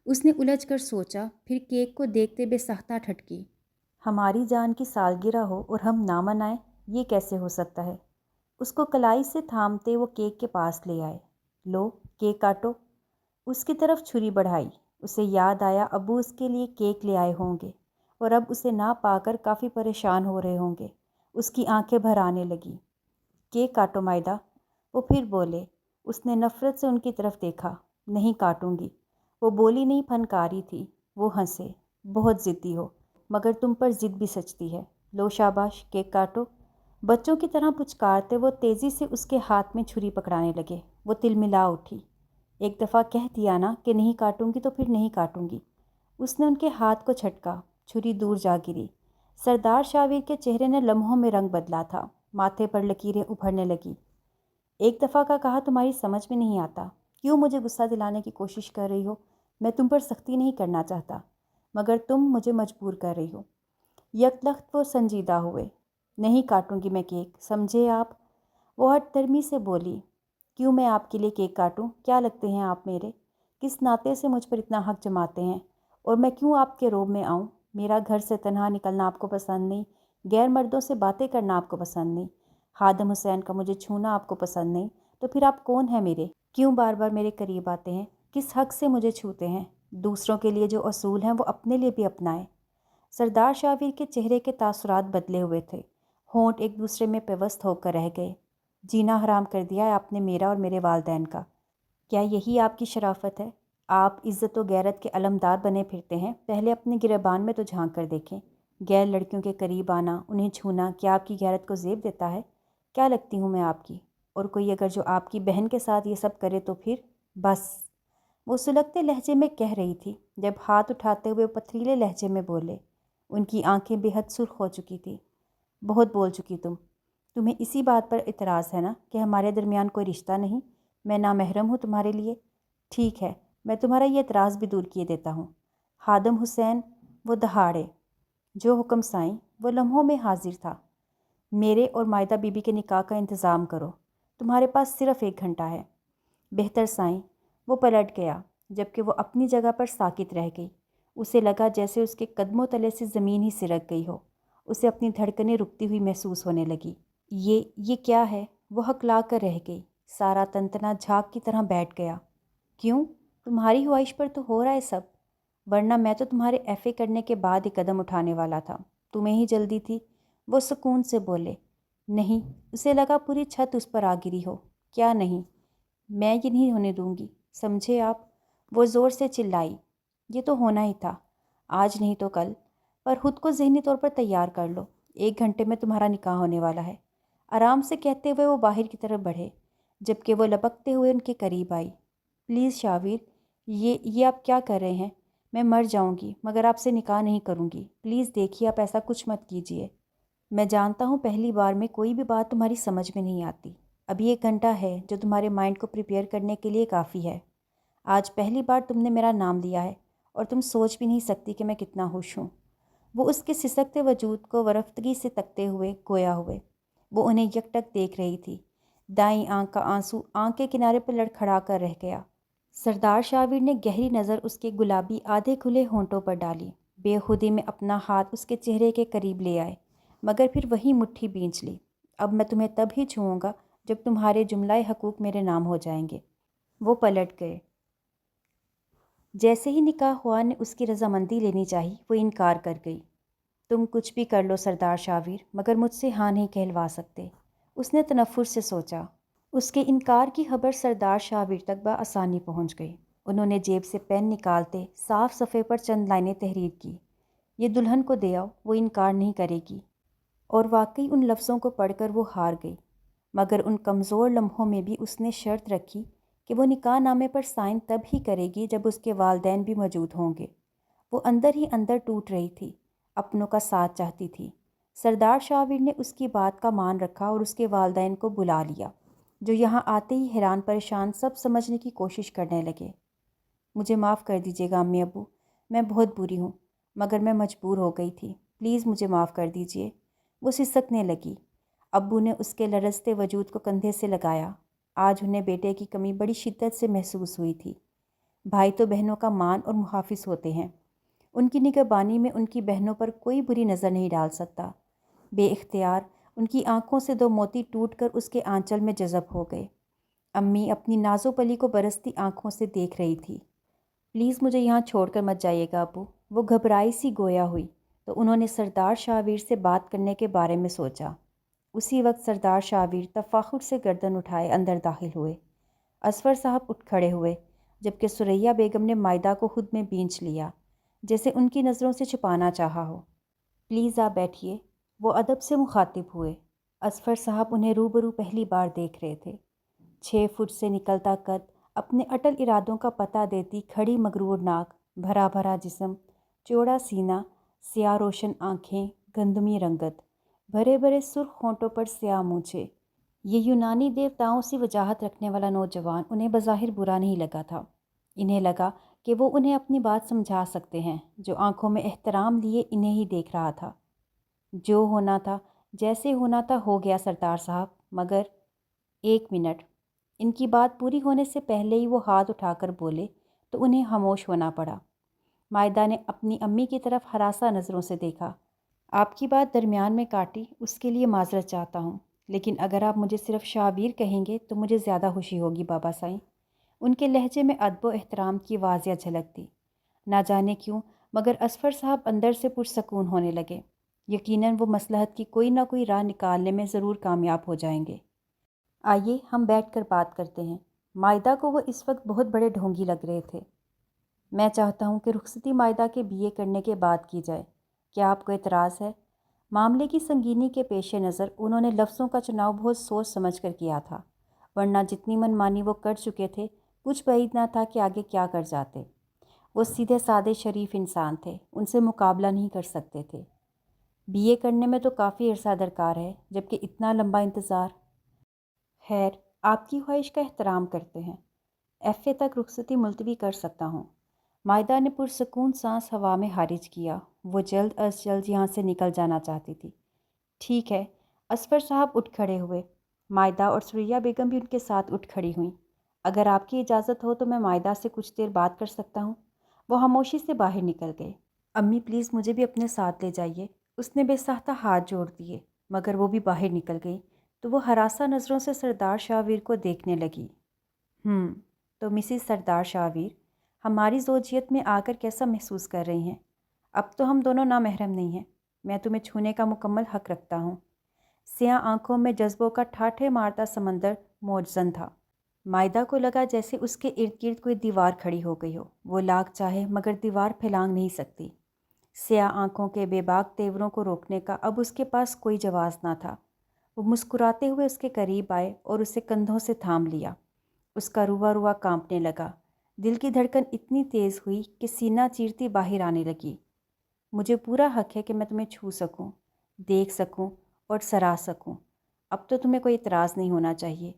اس نے الجھ کر سوچا، پھر کیک کو دیکھتے بے ساختہ ٹھٹکی۔ ہماری جان کی سالگرہ ہو اور ہم نہ منائیں، یہ کیسے ہو سکتا ہے؟ اس کو کلائی سے تھامتے وہ کیک کے پاس لے آئے۔ لو، کیک کاٹو۔ اس کی طرف چھری بڑھائی۔ اسے یاد آیا ابو اس کے لیے کیک لے آئے ہوں گے اور اب اسے نہ پا کر کافی پریشان ہو رہے ہوں گے۔ اس کی آنکھیں بھر آنے لگیں۔ کیک کاٹو مائدہ، وہ پھر بولے۔ اس نے نفرت سے ان کی طرف دیکھا۔ نہیں کاٹوں گی۔ وہ بولی نہیں پھنکاری تھی۔ وہ ہنسے۔ بہت ضدی ہو، مگر تم پر ضد بھی سچتی ہے۔ لو شاباش، کیک کاٹو۔ بچوں کی طرح پچکارتے وہ تیزی سے اس کے ہاتھ میں چھری پکڑانے لگے۔ وہ تلملا اٹھی۔ ایک دفعہ کہہ دیا نا کہ نہیں کاٹوں گی تو پھر نہیں کاٹوں گی۔ اس نے ان کے ہاتھ کو جھٹکا۔ چھری دور جا گری۔ سردار شاویر کے چہرے نے لمحوں میں رنگ بدلا تھا۔ ماتھے پر لکیریں ابھرنے لگی۔ ایک دفعہ کا کہا تمہاری سمجھ میں نہیں آتا۔ کیوں مجھے غصہ دلانے کی کوشش کر رہی ہو؟ میں تم پر سختی نہیں کرنا چاہتا، مگر تم مجھے مجبور کر رہی ہو۔ یک لخت وہ سنجیدہ ہوئے۔ نہیں کاٹوں گی میں کیک، سمجھے آپ؟ وہ ہٹ درمی سے بولی۔ کیوں میں آپ کے لیے کیک کاٹوں؟ کیا لگتے ہیں آپ میرے؟ کس ناطے سے مجھ پر اتنا حق جماتے ہیں؟ اور میں کیوں آپ کے روب میں آؤں؟ میرا گھر سے تنہا نکلنا آپ کو پسند نہیں، غیر مردوں سے باتیں کرنا آپ کو پسند نہیں، خادم حسین کا مجھے چھونا آپ کو پسند نہیں، تو پھر آپ کون ہیں میرے؟ کیوں بار بار میرے قریب آتے ہیں؟ کس حق سے مجھے چھوتے ہیں؟ دوسروں کے لیے جو اصول ہیں وہ اپنے لیے بھی اپنائیں۔ سردار شاویر کے چہرے کے تاثرات بدلے ہوئے تھے۔ ہونٹ ایک دوسرے میں پیوست ہو کر رہ گئے۔ جینا حرام کر دیا ہے آپ نے میرا اور میرے والدین کا۔ کیا یہی آپ کی شرافت ہے؟ آپ عزت و غیرت کے علمدار بنے پھرتے ہیں، پہلے اپنے گریبان میں تو جھانک کر دیکھیں۔ غیر لڑکیوں کے قریب آنا، انہیں چھونا، کیا آپ کی غیرت کو زیب دیتا ہے؟ کیا لگتی ہوں میں آپ کی؟ اور کوئی اگر جو آپ کی بہن کے ساتھ یہ سب کرے تو پھر؟ بس، وہ سلگتے لہجے میں کہہ رہی تھی، جب ہاتھ اٹھاتے ہوئے پتھریلے لہجے میں بولے۔ ان کی آنکھیں بے حد سرخ ہو چکی تھی۔ بہت بول چکی تمہیں اسی بات پر اعتراض ہے نا کہ ہمارے درمیان کوئی رشتہ نہیں، میں نامحرم ہوں تمہارے لیے؟ ٹھیک ہے، میں تمہارا یہ اعتراض بھی دور کیے دیتا ہوں۔ خادم حسین وہ دہاڑے، جو حکم سائیں وہ لمحوں میں حاضر تھا۔ میرے اور مائدہ بی بی کے نکاح کا انتظام کرو، تمہارے پاس صرف 1 گھنٹہ ہے۔ بہتر سائیں۔ وہ پلٹ گیا جبکہ وہ اپنی جگہ پر ساکت رہ گئی۔ اسے لگا جیسے اس کے قدموں تلے سے زمین ہی سرک گئی ہو۔ اسے اپنی دھڑکنیں رکتی ہوئی محسوس ہونے لگی۔ یہ کیا ہے؟ وہ ہکلا کر رہ گئی۔ سارا تنتنا جھاگ کی طرح بیٹھ گیا۔ کیوں؟ تمہاری خواہش پر تو ہو رہا ہے سب، ورنہ میں تو تمہارے ایف اے کرنے کے بعد ایک قدم اٹھانے والا تھا۔ تمہیں ہی جلدی تھی۔ وہ سکون سے بولے۔ نہیں، اسے لگا پوری چھت اس پر آ گری ہو۔ کیا نہیں؟ میں یہ نہیں ہونے دوں گی، سمجھے آپ؟ وہ زور سے چلائی۔ یہ تو ہونا ہی تھا، آج نہیں تو کل، پر خود کو ذہنی طور پر تیار کر لو، 1 گھنٹے میں تمہارا نکاح ہونے والا ہے۔ آرام سے کہتے ہوئے وہ باہر کی طرف بڑھے، جبکہ وہ لپکتے ہوئے ان کے قریب آئی۔ پلیز شاویر، یہ آپ کیا کر رہے ہیں؟ میں مر جاؤں گی مگر آپ سے نکاح نہیں کروں گی۔ پلیز دیکھیے، آپ ایسا کچھ مت کیجیے۔ میں جانتا ہوں پہلی بار میں کوئی بھی بات تمہاری سمجھ میں نہیں آتی۔ ابھی 1 گھنٹہ ہے جو تمہارے مائنڈ کو پریپیئر کرنے کے لیے کافی ہے۔ آج پہلی بار تم نے میرا نام لیا ہے اور تم سوچ بھی نہیں سکتی کہ میں کتنا خوش ہوں۔ وہ اس کے سسکتے وجود کو ورفتگی سے تکتے ہوئے گویا ہوئے۔ وہ انہیں یک ٹک دیکھ رہی تھی۔ دائیں آنکھ کا آنسو آنکھ کے کنارے پر لڑکھڑا کر رہ گیا۔ سردار شاویر نے گہری نظر اس کے گلابی آدھے کھلے ہونٹوں پر ڈالی۔ بے خودی میں اپنا ہاتھ اس کے چہرے کے قریب لے آئے، مگر پھر وہی مٹھی بھینچ لی۔ اب میں تمہیں تب ہی چھوؤں گا جب تمہارے جملہ حقوق میرے نام ہو جائیں گے۔ وہ پلٹ گئے۔ جیسے ہی نکاح ہوا نے اس کی رضامندی لینی چاہی، وہ انکار کر گئی۔ تم کچھ بھی کر لو سردار شاویر، مگر مجھ سے ہاں نہیں کہلوا سکتے۔ اس نے تنفر سے سوچا۔ اس کے انکار کی خبر سردار شاویر تک بآسانی پہنچ گئی۔ انہوں نے جیب سے پین نکالتے صاف صفحے پر چند لائنیں تحریر کی۔ یہ دلہن کو دے آؤ، وہ انکار نہیں کرے گی۔ اور واقعی ان لفظوں کو پڑھ کر وہ ہار گئی، مگر ان کمزور لمحوں میں بھی اس نے شرط رکھی کہ وہ نکاح نامے پر سائن تب ہی کرے گی جب اس کے والدین بھی موجود ہوں گے۔ وہ اندر ہی اندر ٹوٹ رہی تھی، اپنوں کا ساتھ چاہتی تھی۔ سردار شاویر نے اس کی بات کا مان رکھا اور اس کے والدین کو بلا لیا، جو یہاں آتے ہی حیران پریشان سب سمجھنے کی کوشش کرنے لگے۔ مجھے معاف کر دیجیے گا امی ابو، میں بہت بری ہوں، مگر میں مجبور ہو گئی تھی، پلیز مجھے معاف کر دیجیے۔ وہ سسکنے لگی۔ ابو نے اس کے لرزتے وجود کو کندھے سے لگایا۔ آج انہیں بیٹے کی کمی بڑی شدت سے محسوس ہوئی تھی۔ بھائی تو بہنوں کا مان اور محافظ ہوتے ہیں، ان کی نگہبانی میں ان کی بہنوں پر کوئی بری نظر نہیں ڈال سکتا۔ بے اختیار ان کی آنکھوں سے 2 موتی ٹوٹ کر اس کے آنچل میں جذب ہو گئے۔ امی اپنی نازو پلی کو برستی آنکھوں سے دیکھ رہی تھی۔ پلیز مجھے یہاں چھوڑ کر مت جائیے گا ابو، وہ گھبرائی سی گویا ہوئی تو انہوں نے سردار شاویر سے بات کرنے کے بارے میں سوچا۔ اسی وقت سردار شاویر تفاخر سے گردن اٹھائے اندر داخل ہوئے۔ اصفر صاحب اٹھ کھڑے ہوئے، جبکہ سریا بیگم نے مائدہ کو خود میں بینچ لیا، جیسے ان کی نظروں سے چھپانا چاہا ہو۔ پلیز آپ بیٹھیے، وہ ادب سے مخاطب ہوئے۔ اصفر صاحب انہیں روبرو پہلی بار دیکھ رہے تھے۔ 6 فٹ سے نکلتا قد اپنے اٹل ارادوں کا پتہ دیتی کھڑی مغرور ناک، بھرا بھرا جسم، چوڑا سینہ، سیاہ روشن آنکھیں، گندمی رنگت، بھرے بھرے سرخ ہونٹوں پر سیاہ مونچھیں۔ یہ یونانی دیوتاؤں سی وجاہت رکھنے والا نوجوان انہیں بظاہر برا نہیں لگا تھا۔ انہیں لگا کہ وہ انہیں اپنی بات سمجھا سکتے ہیں۔ جو آنکھوں میں احترام لیے انہیں ہی دیکھ رہا تھا۔ جو ہونا تھا، جیسے ہونا تھا ہو گیا سردار صاحب، مگر 1 منٹ۔ ان کی بات پوری ہونے سے پہلے ہی وہ ہاتھ اٹھا کر بولے تو انہیں خاموش ہونا پڑا۔ مائدہ نے اپنی امی کی طرف ہراساں نظروں سے دیکھا۔ آپ کی بات درمیان میں کاٹی، اس کے لیے معذرت چاہتا ہوں، لیکن اگر آپ مجھے صرف شاویر کہیں گے تو مجھے زیادہ خوشی ہوگی بابا سائیں۔ ان کے لہجے میں ادب و احترام کی واضح جھلک تھی۔ نہ جانے کیوں مگر اصفر صاحب اندر سے پرسکون ہونے لگے۔ یقیناً وہ مصلحت کی کوئی نہ کوئی راہ نکالنے میں ضرور کامیاب ہو جائیں گے۔ آئیے ہم بیٹھ کر بات کرتے ہیں۔ مائدہ کو وہ اس وقت بہت بڑے ڈھونگی لگ رہے تھے۔ میں چاہتا ہوں کہ رخصتی مائدہ کے BA کرنے کے بعد کی جائے، کیا آپ کو اعتراض ہے؟ معاملے کی سنگینی کے پیش نظر انہوں نے لفظوں کا چناؤ بہت سوچ سمجھ کر کیا تھا، ورنہ جتنی من مانی وہ کر چکے تھے، کچھ بعید نہ تھا کہ آگے کیا کر جاتے۔ وہ سیدھے سادے شریف انسان تھے، ان سے مقابلہ نہیں کر سکتے تھے۔ بی اے کرنے میں تو کافی عرصہ درکار ہے، جبکہ اتنا لمبا انتظار۔ خیر، آپ کی خواہش کا احترام کرتے ہیں۔ ایف اے تک رخصتی ملتوی کر سکتا ہوں۔ مائدہ نے پرسکون سانس ہوا میں خارج کیا۔ وہ جلد از جلد یہاں سے نکل جانا چاہتی تھی۔ ٹھیک ہے، اصفر صاحب اٹھ کھڑے ہوئے۔ مائدہ اور سریا بیگم بھی ان کے ساتھ اٹھ کھڑی ہوئیں۔ اگر آپ کی اجازت ہو تو میں مائدہ سے کچھ دیر بات کر سکتا ہوں۔ وہ خاموشی سے باہر نکل گئے۔ امی پلیز مجھے بھی اپنے ساتھ لے جائیے، اس نے بے ساختہ ہاتھ جوڑ دیے، مگر وہ بھی باہر نکل گئی تو وہ ہراساں نظروں سے سردار شاہویر کو دیکھنے لگی۔ تو مسز سردار شاہویر، ہماری زوجیت میں آ کر کیسا محسوس کر رہی ہیں؟ اب تو ہم دونوں نامحرم نہیں ہیں، میں تمہیں چھونے کا مکمل حق رکھتا ہوں۔ سیاہ آنکھوں میں جذبوں کا ٹھاٹھے مارتا سمندر موجزن تھا۔ مائدہ کو لگا جیسے اس کے ارد گرد کوئی دیوار کھڑی ہو گئی ہو۔ وہ لاکھ چاہے مگر دیوار پھیلانگ نہیں سکتی۔ سیاہ آنکھوں کے بے باک تیوروں کو روکنے کا اب اس کے پاس کوئی جواز نہ تھا۔ وہ مسکراتے ہوئے اس کے قریب آئے اور اسے کندھوں سے تھام لیا۔ اس کا روا روا کانپنے لگا۔ دل کی دھڑکن اتنی تیز ہوئی کہ سینہ چیرتی باہر آنے لگی۔ مجھے پورا حق ہے کہ میں تمہیں چھو سکوں، دیکھ سکوں اور سرا سکوں۔ اب تو تمہیں کوئی اعتراض نہیں ہونا چاہیے۔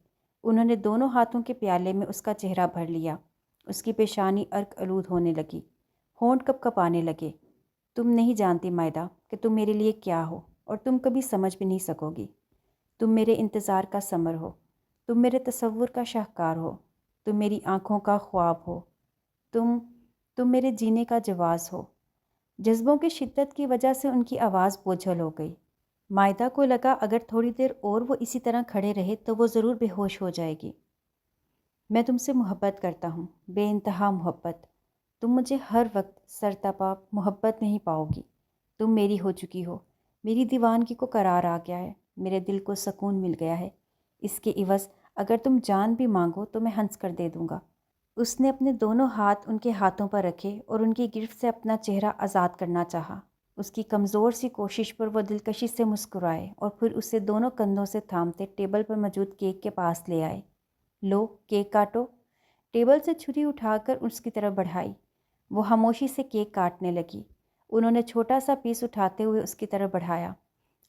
انہوں نے دونوں ہاتھوں کے پیالے میں اس کا چہرہ بھر لیا۔ اس کی پیشانی ارک آلود ہونے لگی، ہونٹ کپ کپانے لگے۔ تم نہیں جانتی مائدہ کہ تم میرے لیے کیا ہو، اور تم کبھی سمجھ بھی نہیں سکو گی۔ تم میرے انتظار کا ثمر ہو، تم میرے تصور کا شاہکار ہو، تم میری آنکھوں کا خواب ہو، تم میرے جینے کا جواز ہو۔ جذبوں کی شدت کی وجہ سے ان کی آواز بوجھل ہو گئی۔ مائدہ کو لگا اگر تھوڑی دیر اور وہ اسی طرح کھڑے رہے تو وہ ضرور بے ہوش ہو جائے گی۔ میں تم سے محبت کرتا ہوں، بے انتہا محبت۔ تم مجھے ہر وقت سرتاپا محبت نہیں پاؤ گی۔ تم میری ہو چکی ہو، میری دیوانگی کو قرار آ گیا ہے، میرے دل کو سکون مل گیا ہے۔ اس کے عوض اگر تم جان بھی مانگو تو میں ہنس کر دے دوں گا۔ اس نے اپنے دونوں ہاتھ ان کے ہاتھوں پر رکھے اور ان کی گرفت سے اپنا چہرہ آزاد کرنا چاہا۔ اس کی کمزور سی کوشش پر وہ دلکشی سے مسکرائے اور پھر اسے دونوں کندھوں سے تھامتے ٹیبل پر موجود کیک کے پاس لے آئے۔ لو، کیک کاٹو۔ ٹیبل سے چھری اٹھا کر اس کی طرف بڑھائی۔ وہ خاموشی سے کیک کاٹنے لگی۔ انہوں نے چھوٹا سا پیس اٹھاتے ہوئے اس کی طرف بڑھایا۔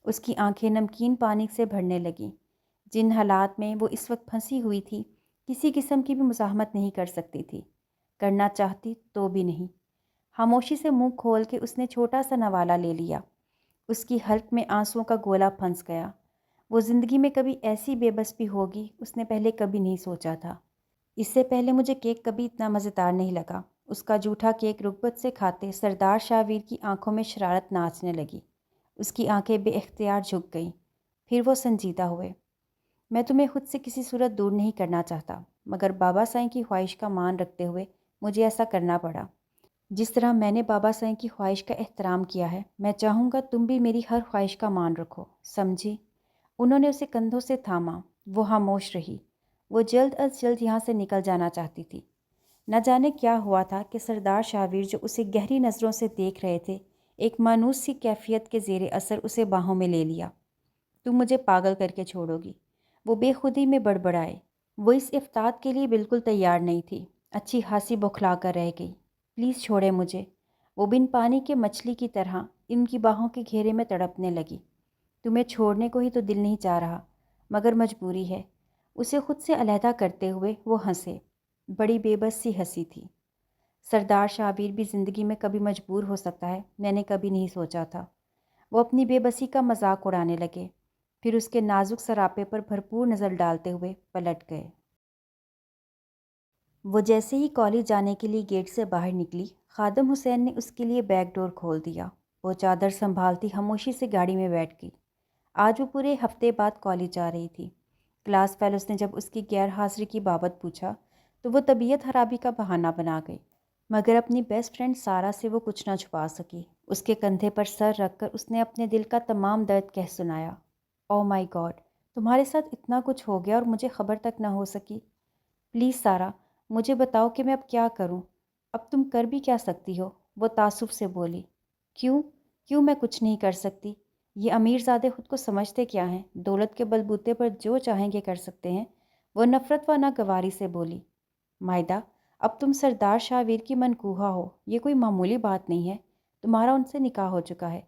اس کی آنکھیں نمکین پانی سے بھرنے لگیں۔ جن حالات میں وہ اس وقت پھنسی ہوئی تھی، کسی قسم کی بھی مزاحمت نہیں کر سکتی تھی، کرنا چاہتی تو بھی نہیں۔ خاموشی سے منہ کھول کے اس نے چھوٹا سا نوالہ لے لیا۔ اس کی حلق میں آنسوؤں کا گولا پھنس گیا۔ وہ زندگی میں کبھی ایسی بے بس بھی ہوگی اس نے پہلے کبھی نہیں سوچا تھا۔ اس سے پہلے مجھے کیک کبھی اتنا مزیدار نہیں لگا۔ اس کا جھوٹا کیک رغبت سے کھاتے سردار شاہویر کی آنکھوں میں شرارت ناچنے لگی۔ اس کی آنکھیں بے اختیار جھک گئیں۔ پھر وہ سنجیدہ ہوئے۔ میں تمہیں خود سے کسی صورت دور نہیں کرنا چاہتا، مگر بابا سائیں کی خواہش کا مان رکھتے ہوئے مجھے ایسا کرنا پڑا۔ جس طرح میں نے بابا سائیں کی خواہش کا احترام کیا ہے، میں چاہوں گا تم بھی میری ہر خواہش کا مان رکھو، سمجھی؟ انہوں نے اسے کندھوں سے تھاما۔ وہ خاموش رہی۔ وہ جلد از جلد یہاں سے نکل جانا چاہتی تھی۔ نہ جانے کیا ہوا تھا کہ سردار شاہویر جو اسے گہری نظروں سے دیکھ رہے تھے، ایک مانوس سی کیفیت کے زیر اثر اسے باہوں میں لے لیا۔ تم مجھے پاگل کر کے چھوڑو گی، وہ بے خودی میں بڑبڑائے۔ وہ اس افتاد کے لیے بالکل تیار نہیں تھی، اچھی خاصی بوکھلا کر رہ گئی۔ پلیز چھوڑے مجھے۔ وہ بن پانی کے مچھلی کی طرح ان کی باہوں کے گھیرے میں تڑپنے لگی۔ تمہیں چھوڑنے کو ہی تو دل نہیں چاہ رہا، مگر مجبوری ہے۔ اسے خود سے علیحدہ کرتے ہوئے وہ ہنسے۔ بڑی بے بس سی ہنسی تھی۔ سردار شاہویر بھی زندگی میں کبھی مجبور ہو سکتا ہے، میں نے کبھی نہیں سوچا تھا۔ وہ اپنی بے بسی کا مذاق اڑانے لگے، پھر اس کے نازک سراپے پر بھرپور نظر ڈالتے ہوئے پلٹ گئے۔ وہ جیسے ہی کالج جانے کے لیے گیٹ سے باہر نکلی، خادم حسین نے اس کے لیے بیک ڈور کھول دیا۔ وہ چادر سنبھالتی خاموشی سے گاڑی میں بیٹھ گئی۔ آج وہ پورے ہفتے بعد کالج جا رہی تھی۔ کلاس فیلوز نے جب اس کی غیر حاضری کی بابت پوچھا تو وہ طبیعت خرابی کا بہانہ بنا گئی، مگر اپنی بیسٹ فرینڈ سارا سے وہ کچھ نہ چھپا سکی۔ اس کے کندھے پر سر رکھ کر اس نے اپنے دل کا تمام درد کہہ سنایا۔ او مائی گاڈ، تمہارے ساتھ اتنا کچھ ہو گیا اور مجھے خبر تک نہ ہو سکی۔ پلیز سارا، مجھے بتاؤ کہ میں اب کیا کروں۔ اب تم کر بھی کیا سکتی ہو؟ وہ تعصب سے بولی۔ کیوں میں کچھ نہیں کر سکتی؟ یہ امیر زادے خود کو سمجھتے کیا ہیں؟ دولت کے بلبوتے پر جو چاہیں گے کر سکتے ہیں۔ وہ نفرت و ناگواری سے بولی۔ مائدہ، اب تم سردار شاہویر کی منکوحہ ہو، یہ کوئی معمولی بات نہیں ہے۔ تمہارا ان سے نکاح ہو چکا ہے۔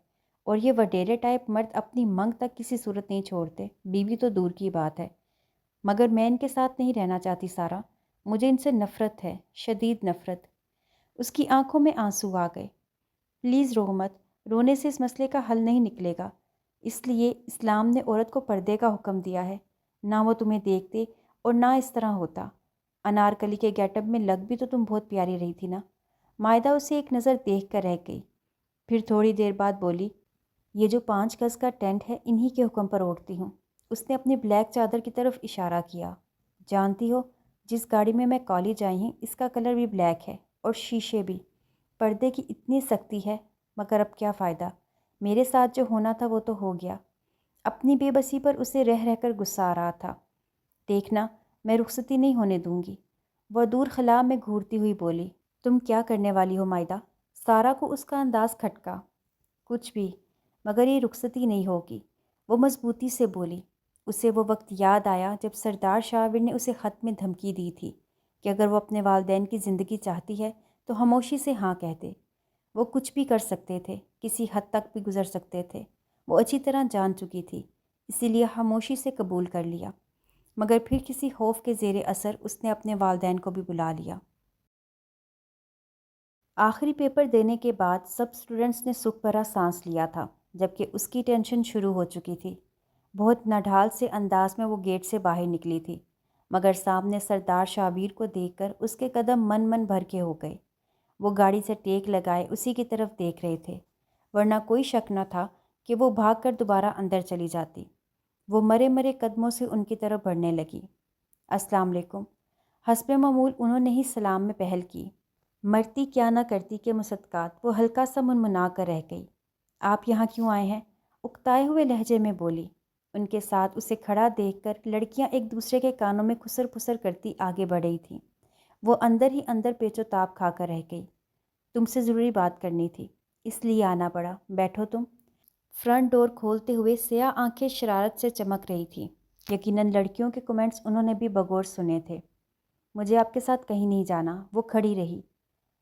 اور یہ وڈیرے ٹائپ مرد اپنی منگ تک کسی صورت نہیں چھوڑتے، بیوی تو دور کی بات ہے۔ مگر میں ان کے ساتھ نہیں رہنا چاہتی سارا، مجھے ان سے نفرت ہے، شدید نفرت۔ اس کی آنکھوں میں آنسو آ گئے۔ پلیز رو مت، رونے سے اس مسئلے کا حل نہیں نکلے گا۔ اس لیے اسلام نے عورت کو پردے کا حکم دیا ہے، نہ وہ تمہیں دیکھتے اور نہ اس طرح ہوتا۔ انارکلی کے گیٹ اپ میں لگ بھی تو تم بہت پیاری رہی تھی نا۔ مائدہ اسے ایک نظر دیکھ کر رہ گئی، پھر تھوڑی دیر بعد بولی، یہ جو 5 گز کا ٹینٹ ہے انہی کے حکم پر اوڑھتی ہوں۔ اس نے اپنی بلیک چادر کی طرف اشارہ کیا۔ جانتی ہو، جس گاڑی میں میں کالج آئی ہوں اس کا کلر بھی بلیک ہے، اور شیشے بھی۔ پردے کی اتنی سختی ہے، مگر اب کیا فائدہ، میرے ساتھ جو ہونا تھا وہ تو ہو گیا۔ اپنی بے بسی پر اسے رہ رہ کر غصہ آ رہا تھا۔ دیکھنا، میں رخصتی نہیں ہونے دوں گی، وہ دور خلا میں گھورتی ہوئی بولی۔ تم کیا کرنے والی ہو مائدہ؟ سارا کو اس کا انداز کھٹکا۔ کچھ بھی، مگر یہ رخصتی نہیں ہوگی، وہ مضبوطی سے بولی۔ اسے وہ وقت یاد آیا جب سردار شاہور نے اسے خط میں دھمکی دی تھی کہ اگر وہ اپنے والدین کی زندگی چاہتی ہے تو خاموشی سے ہاں کہہ دے۔ وہ کچھ بھی کر سکتے تھے، کسی حد تک بھی گزر سکتے تھے، وہ اچھی طرح جان چکی تھی، اسی لیے خاموشی سے قبول کر لیا۔ مگر پھر کسی خوف کے زیر اثر اس نے اپنے والدین کو بھی بلا لیا۔ آخری پیپر دینے کے بعد سب اسٹوڈنٹس نے سکھ بھرا سانس لیا تھا، جبکہ اس کی ٹینشن شروع ہو چکی تھی۔ بہت نڈھال سے انداز میں وہ گیٹ سے باہر نکلی تھی، مگر سامنے سردار شاہویر کو دیکھ کر اس کے قدم من بھر کے ہو گئے۔ وہ گاڑی سے ٹیک لگائے اسی کی طرف دیکھ رہے تھے، ورنہ کوئی شک نہ تھا کہ وہ بھاگ کر دوبارہ اندر چلی جاتی۔ وہ مرے مرے قدموں سے ان کی طرف بڑھنے لگی۔ السلام علیکم۔ حسب معمول انہوں نے ہی سلام میں پہل کی۔ مرتی کیا نہ کرتی کے مصدقات وہ ہلکا سا منمنا کر رہ گئی۔ آپ یہاں کیوں آئے ہیں؟ اکتائے ہوئے لہجے میں بولی۔ ان کے ساتھ اسے کھڑا دیکھ کر لڑکیاں ایک دوسرے کے کانوں میں خسر پھسر کرتی آگے بڑھ رہی تھیں۔ وہ اندر ہی اندر پیچ و تاب کھا کر رہ گئی۔ تم سے ضروری بات کرنی تھی، اس لیے آنا پڑا، بیٹھو تم۔ فرنٹ ڈور کھولتے ہوئے سیاہ آنکھیں شرارت سے چمک رہی تھیں۔ یقیناً لڑکیوں کے کمنٹس انہوں نے بھی بغور سنے تھے۔ مجھے آپ کے ساتھ کہیں نہیں جانا، وہ کھڑی رہی۔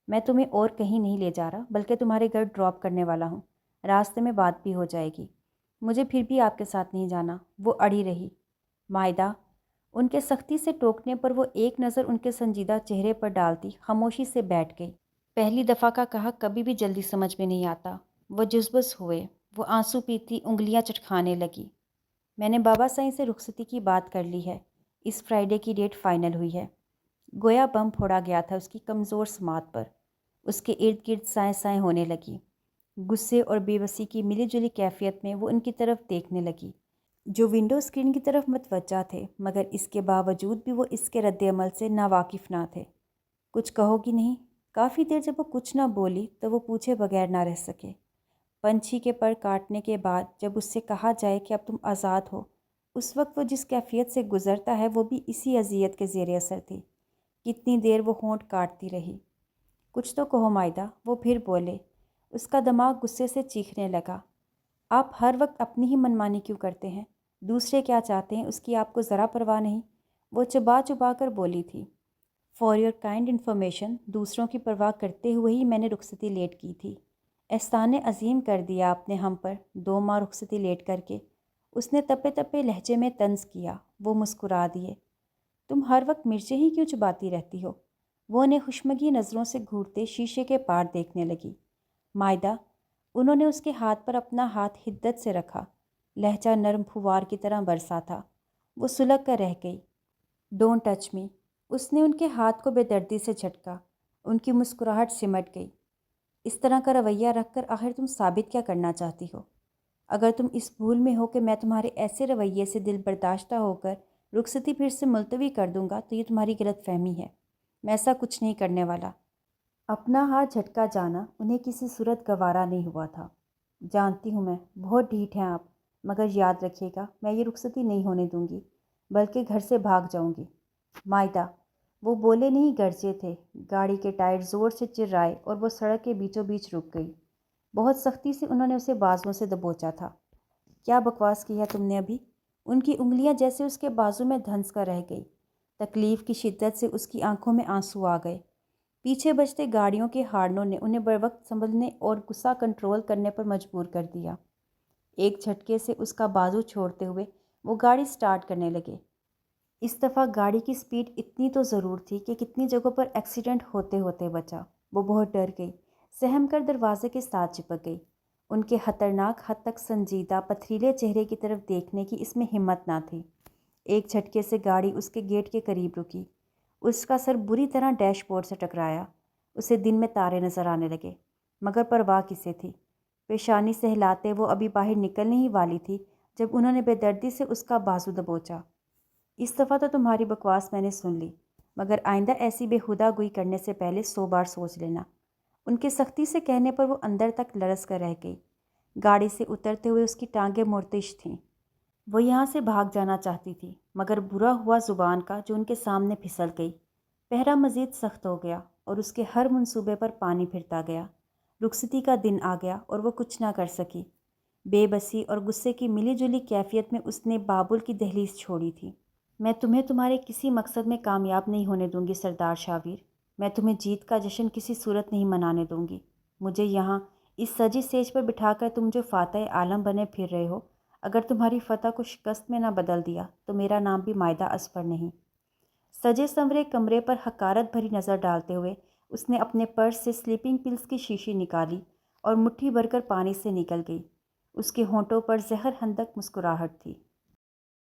میں تمہیں اور کہیں نہیں لے جا رہا، بلکہ تمہارے گھر ڈراپ کرنے والا ہوں، راستے میں بات بھی ہو جائے گی۔ مجھے پھر بھی آپ کے ساتھ نہیں جانا، وہ اڑی رہی۔ مائدہ، ان کے سختی سے ٹوکنے پر وہ ایک نظر ان کے سنجیدہ چہرے پر ڈالتی خاموشی سے بیٹھ گئی۔ پہلی دفعہ کا کہا کبھی بھی جلدی سمجھ میں نہیں آتا۔ وہ جزبز ہوئے، وہ آنسو پیتی انگلیاں چٹکھانے لگی۔ میں نے بابا سائیں سے رخصتی کی بات کر لی ہے، اس فرائیڈے کی ڈیٹ فائنل ہوئی ہے۔ گویا بم پھوڑا گیا تھا اس کی کمزور سماعت پر۔ اس کے ارد گرد سائیں سائیں ہونے لگی۔ غصے اور بے بسی کی ملی جلی کیفیت میں وہ ان کی طرف دیکھنے لگی، جو ونڈو اسکرین کی طرف متوجہ تھے، مگر اس کے باوجود بھی وہ اس کے رد عمل سے ناواقف نہ تھے۔ کچھ کہو گی نہیں؟ کافی دیر جب وہ کچھ نہ بولی تو وہ پوچھے بغیر نہ رہ سکے۔ پنچھی کے پر کاٹنے کے بعد جب اس سے کہا جائے کہ اب تم آزاد ہو، اس وقت وہ جس کیفیت سے گزرتا ہے وہ بھی اسی اذیت کے زیر اثر تھی۔ کتنی دیر وہ ہونٹ کاٹتی رہی۔ کچھ تو کہو مائدہ، وہ پھر بولے۔ اس کا دماغ غصے سے چیخنے لگا۔ آپ ہر وقت اپنی ہی منمانی کیوں کرتے ہیں؟ دوسرے کیا چاہتے ہیں اس کی آپ کو ذرا پرواہ نہیں؟ وہ چبا چبا کر بولی تھی۔ فار یور کائنڈ انفارمیشن، دوسروں کی پرواہ کرتے ہوئے ہی میں نے رخصتی لیٹ کی تھی۔ احسان عظیم کر دیا آپ نے ہم پر، 2 ماہ رخصتی لیٹ کر کے۔ اس نے تپے تپے لہجے میں طنز کیا۔ وہ مسکرا دیے۔ تم ہر وقت مرچیں ہی کیوں چباتی رہتی ہو؟ وہ انہیں خشمگی نظروں سے گھورتے شیشے کے پار دیکھنے لگی۔ مائدہ، انہوں نے اس کے ہاتھ پر اپنا ہاتھ حدت سے رکھا، لہجہ نرم پھوار کی طرح برسا تھا۔ وہ سلگ کر رہ گئی۔ ڈونٹ ٹچ می، اس نے ان کے ہاتھ کو بے دردی سے جھٹکا۔ ان کی مسکراہٹ سمٹ گئی۔ اس طرح کا رویہ رکھ کر آخر تم ثابت کیا کرنا چاہتی ہو؟ اگر تم اس بھول میں ہو کہ میں تمہارے ایسے رویے سے دل برداشتہ ہو کر رخصتی پھر سے ملتوی کر دوں گا تو یہ تمہاری غلط فہمی ہے۔ میں ایسا کچھ نہیں کرنے والا۔ اپنا ہاتھ جھٹکا جانا انہیں کسی صورت گوارا نہیں ہوا تھا۔ جانتی ہوں میں، بہت ڈھیٹ ہیں آپ، مگر یاد رکھیے گا میں یہ رخصتی نہیں ہونے دوں گی، بلکہ گھر سے بھاگ جاؤں گی۔ مائدہ، وہ بولے نہیں گرجے تھے۔ گاڑی کے ٹائر زور سے چرائے اور وہ سڑک کے بیچوں بیچ رک گئی۔ بہت سختی سے انہوں نے اسے بازوؤں سے دبوچا تھا۔ کیا بکواس کی ہے تم نے ابھی؟ ان کی انگلیاں جیسے اس کے بازو میں دھنس کر رہ گئی۔ تکلیف کی شدت سے اس کی آنکھوں میں آنسو آ گئے۔ پیچھے بجتے گاڑیوں کے ہارنوں نے انہیں بروقت سنبھلنے اور غصہ کنٹرول کرنے پر مجبور کر دیا۔ ایک جھٹکے سے اس کا بازو چھوڑتے ہوئے وہ گاڑی سٹارٹ کرنے لگے۔ اس دفعہ گاڑی کی سپیڈ اتنی تو ضرور تھی کہ کتنی جگہوں پر ایکسیڈنٹ ہوتے ہوتے بچا۔ وہ بہت ڈر گئی، سہم کر دروازے کے ساتھ چپک گئی۔ ان کے خطرناک حد تک سنجیدہ پتھریلے چہرے کی طرف دیکھنے کی اس میں ہمت نہ تھی۔ ایک جھٹکے سے گاڑی اس کے گیٹ کے قریب رکی۔ اس کا سر بری طرح ڈیش بورڈ سے ٹکرایا۔ اسے دن میں تارے نظر آنے لگے، مگر پرواہ کسے تھی؟ پیشانی سہلاتے وہ ابھی باہر نکلنے ہی والی تھی جب انہوں نے بے دردی سے اس کا بازو دبوچا۔ اس دفعہ تو تمہاری بکواس میں نے سن لی، مگر آئندہ ایسی بےہودہ گوئی کرنے سے پہلے 100 بار سوچ لینا۔ ان کے سختی سے کہنے پر وہ اندر تک لرز کر رہ گئی۔ گاڑی سے اترتے ہوئے اس کی ٹانگیں مرتعش تھیں۔ وہ یہاں سے بھاگ جانا چاہتی تھی، مگر برا ہوا زبان کا جو ان کے سامنے پھسل گئی۔ پہرا مزید سخت ہو گیا اور اس کے ہر منصوبے پر پانی پھرتا گیا۔ رخصتی کا دن آ گیا اور وہ کچھ نہ کر سکی۔ بے بسی اور غصے کی ملی جلی کیفیت میں اس نے بابل کی دہلیز چھوڑی تھی۔ میں تمہیں تمہارے کسی مقصد میں کامیاب نہیں ہونے دوں گی سردار شاویر۔ میں تمہیں جیت کا جشن کسی صورت نہیں منانے دوں گی۔ مجھے یہاں اس سجی سیج پر بٹھا کر تم جو فاتح عالم بنے پھر رہے ہو، اگر تمہاری فتح کو شکست میں نہ بدل دیا تو میرا نام بھی مائدہ اصفر نہیں۔ سجے سنورے کمرے پر حقارت بھری نظر ڈالتے ہوئے اس نے اپنے پرس سے سلیپنگ پلز کی شیشی نکالی اور مٹھی بھر کر پانی سے نکل گئی۔ اس کے ہونٹوں پر زہر ہندک مسکراہٹ تھی۔